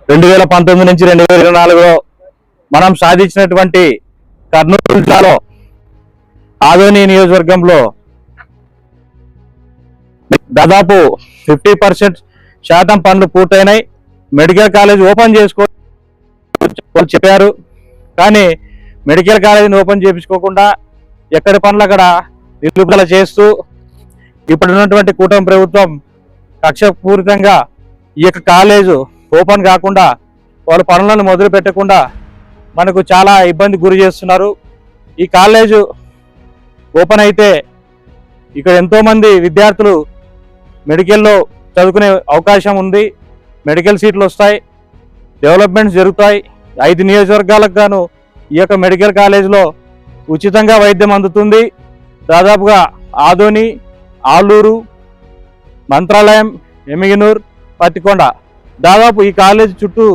2019 నుంచి 2024లో మనం సాధించినటువంటి కర్నూలు జిల్లాలో ఆదోని నియోజకవర్గంలో దాదాపు 50% పనులు పూర్తయినాయి. మెడికల్ కాలేజ్ ఓపెన్ చేసుకో చెప్పారు, కానీ మెడికల్ కాలేజీని ఓపెన్ చేయించుకోకుండా ఎక్కడి పనులు అక్కడ నిలుపుదల చేస్తూ ఇప్పుడున్నటువంటి కూటమి ప్రభుత్వం కక్షపూరితంగా ఈ యొక్క కాలేజు ఓపెన్ కాకుండా వాళ్ళ పనులను మొదలు పెట్టకుండా మనకు చాలా ఇబ్బంది గురి చేస్తున్నారు. ఈ కాలేజు ఓపెన్ అయితే ఇక్కడ ఎంతోమంది విద్యార్థులు మెడికల్లో చదువుకునే అవకాశం ఉంది. మెడికల్ సీట్లు వస్తాయి, డెవలప్మెంట్స్ జరుగుతాయి. 5 నియోజకవర్గాలకు గాను ఈ యొక్క మెడికల్ కాలేజీలో ఉచితంగా వైద్యం అందుతుంది. దాదాపుగా ఆదోని, ఆలూరు, మంత్రాలయం, ఎమిగనూర్, పత్తికొండ దాదాపు ఈ కాలేజ్ చుట్టూ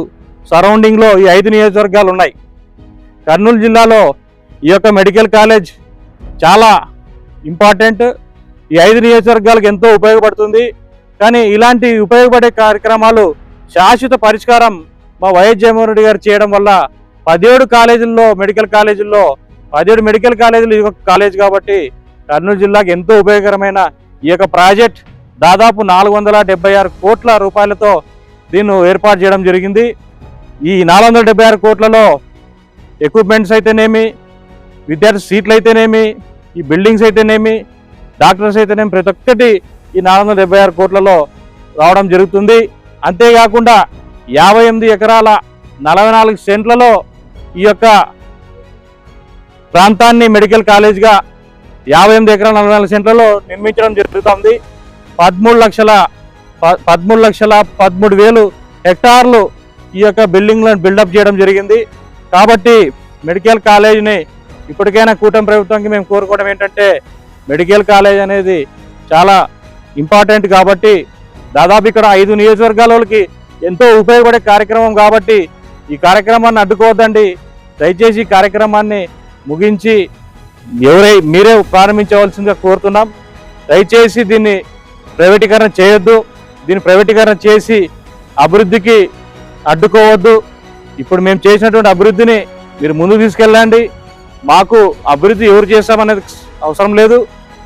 సరౌండింగ్లో ఈ 5 నియోజకవర్గాలు ఉన్నాయి. కర్నూలు జిల్లాలో ఈ యొక్క మెడికల్ కాలేజ్ చాలా ఇంపార్టెంట్. ఈ 5 నియోజకవర్గాలకు ఎంతో ఉపయోగపడుతుంది. కానీ ఇలాంటి ఉపయోగపడే కార్యక్రమాలు శాశ్వత పరిష్కారం మా వైఎస్ జగన్మోహన్ రెడ్డి గారు చేయడం వల్ల 17 కాలేజీల్లో మెడికల్ కాలేజీల్లో 17 మెడికల్ కాలేజీలు ఈ యొక్క కాలేజ్ కాబట్టి కర్నూలు జిల్లాకు ఎంతో ఉపయోగకరమైన ఈ యొక్క ప్రాజెక్ట్ దాదాపు 476 కోట్ల రూపాయలతో దీన్ని ఏర్పాటు చేయడం జరిగింది. ఈ 476 కోట్లలో ఎక్విప్మెంట్స్ అయితేనేమి, విద్యార్థి సీట్లు అయితేనేమి, ఈ బిల్డింగ్స్ అయితేనేమి, డాక్టర్స్ అయితేనేమి, ప్రతి ఒక్కటి ఈ 476 కోట్లలో రావడం జరుగుతుంది. అంతేకాకుండా 58 ఎకరాల 44 సెంట్లలో ఈ యొక్క ప్రాంతాన్ని మెడికల్ కాలేజ్గా 58 ఎకరాల 44 సెంట్లలో నిర్మించడం జరుగుతుంది. 13,13,13,000 హెక్టార్లు ఈ యొక్క బిల్డింగ్లను బిల్డప్ చేయడం జరిగింది. కాబట్టి మెడికల్ కాలేజీని ఇప్పటికైనా కూటమి ప్రభుత్వానికి మేము కోరుకోవడం ఏంటంటే, మెడికల్ కాలేజ్ అనేది చాలా ఇంపార్టెంట్ కాబట్టి దాదాపు ఇక్కడ 5 నియోజకవర్గాలకి ఎంతో ఉపయోగపడే కార్యక్రమం కాబట్టి ఈ కార్యక్రమాన్ని అడ్డుకోవద్దండి. దయచేసి ఈ కార్యక్రమాన్ని ముగించి మీరే ప్రారంభించవలసిందిగా కోరుతున్నాం. దయచేసి దీన్ని ప్రైవేటీకరణ చేయొద్దు. దీన్ని ప్రైవేటీకరణ చేసి అభివృద్ధికి అడ్డుకోవద్దు. ఇప్పుడు మేము చేసినటువంటి అభివృద్ధిని మీరు ముందుకు తీసుకెళ్ళండి. మాకు అభివృద్ధి ఎవరు చేస్తామనేది అవసరం లేదు.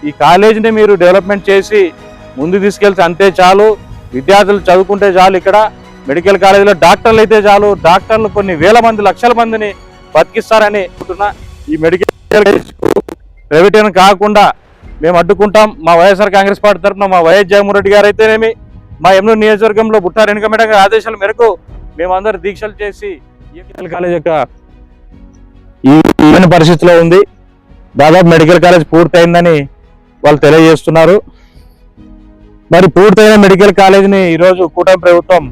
ఈ కాలేజీని మీరు డెవలప్మెంట్ చేసి ముందుకు తీసుకెళ్తే అంతే చాలు. విద్యార్థులు చదువుకుంటే చాలు. ఇక్కడ మెడికల్ కాలేజీలో డాక్టర్లు అయితే చాలు. డాక్టర్లు కొన్ని వేల మంది, లక్షల మందిని బతికిస్తారని అనుకుంటున్నా. ఈ మెడికల్ ప్రైవేటీకరణ కాకుండా మేము అడ్డుకుంటాం. మా వైఎస్ఆర్ కాంగ్రెస్ పార్టీ తరఫున మా వైఎస్ జగన్మోహన్ రెడ్డి గారు అయితేనేమి, మా ఎమ్నూరు నియోజకవర్గంలో బుట్టా రేణుకా మేడం గారి ఆదేశాల మేరకు మేమందరూ దీక్షలు చేసి ఈ మెడికల్ కాలేజ్ యొక్క ఈ పరిస్థితిలో ఉంది. దాదాపు మెడికల్ కాలేజ్ పూర్తయిందని వాళ్ళు తెలియజేస్తున్నారు. మరి పూర్తయిన మెడికల్ కాలేజీని ఈరోజు కూటమి ప్రభుత్వం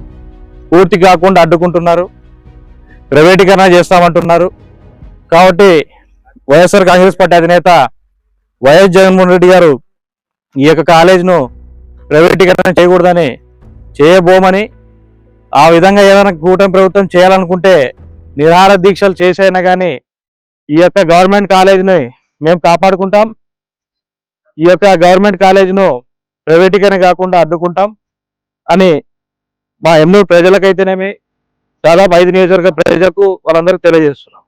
పూర్తి కాకుండా అడ్డుకుంటున్నారు, ప్రైవేటీకరణ చేస్తామంటున్నారు. కాబట్టి వైఎస్ఆర్ కాంగ్రెస్ పార్టీ అధినేత వైఎస్ జగన్మోహన్ రెడ్డి గారు ఈ యొక్క కాలేజ్ను ప్రైవేటీకరణ చేయకూడదని, చేయబోమని, ఆ విధంగా ఏదైనా కూటమి ప్రభుత్వం చేయాలనుకుంటే నిరాహార దీక్షలు చేసైనా కానీ ఈ యొక్క గవర్నమెంట్ కాలేజీని మేము కాపాడుకుంటాం. ఈ యొక్క గవర్నమెంట్ కాలేజీను ప్రైవేటీకరణ కాకుండా అడ్డుకుంటాం అని మా ఎమ్నూరు ప్రజలకైతేనేమి, దాదాపు 5 నియోజకవర్గ ప్రజలకు వాళ్ళందరికీ తెలియజేస్తున్నాం.